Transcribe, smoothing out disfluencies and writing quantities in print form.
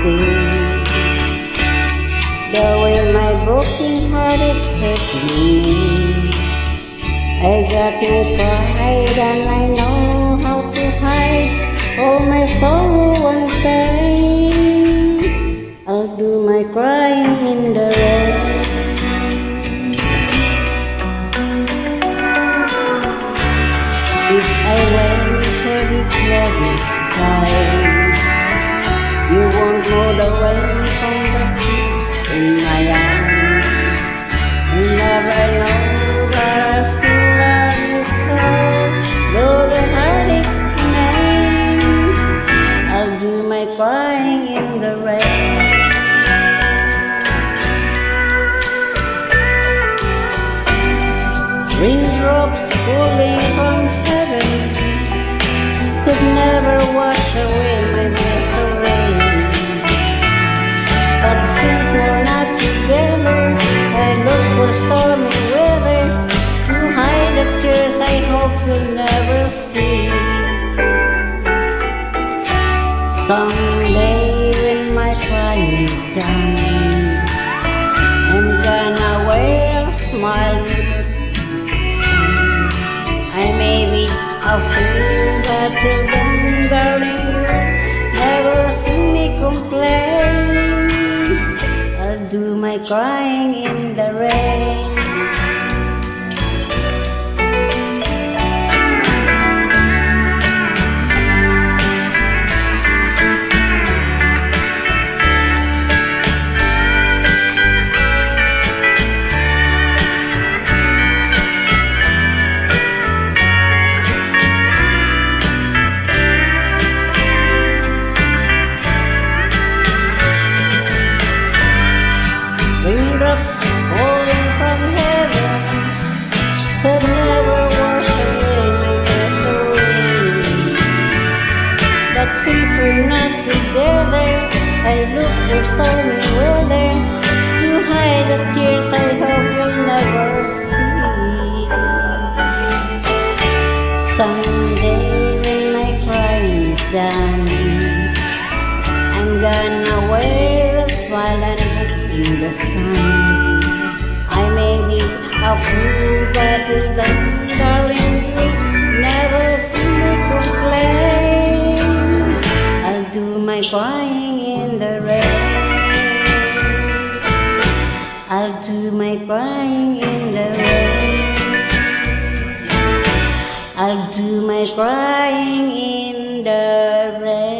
see the way my broken heart is hurting me. I got no pride and I know how to hide all my sorrow and pain. I'll do my crying in the rain. If I wait for the clouds time, you won't know the way from the tears in my eyes. You never know that I still love you so, though the heart is pain. I'll do my crying in the rain. Raindrops falling from heaven could never wash away my misery. But since we're not together, I look for stormy weather to hide the tears I hope you'll never see. Someday when my crying is done, I'm gonna wear a smile. I may be a fool, but till then, darling, you never see me complain. I'll do my crying in the rain. Raindrops falling from heaven could never wash away my misery. But since we're not together, I look for stormy weather to hide the tears I hope you'll never see. Someday when my crying is done, I'm gonna wear a smile and in the sun. I may be a fool, but then, darling, you never see me complain. I'll do my crying in the rain. I'll do my crying in the rain. I'll do my crying in the rain.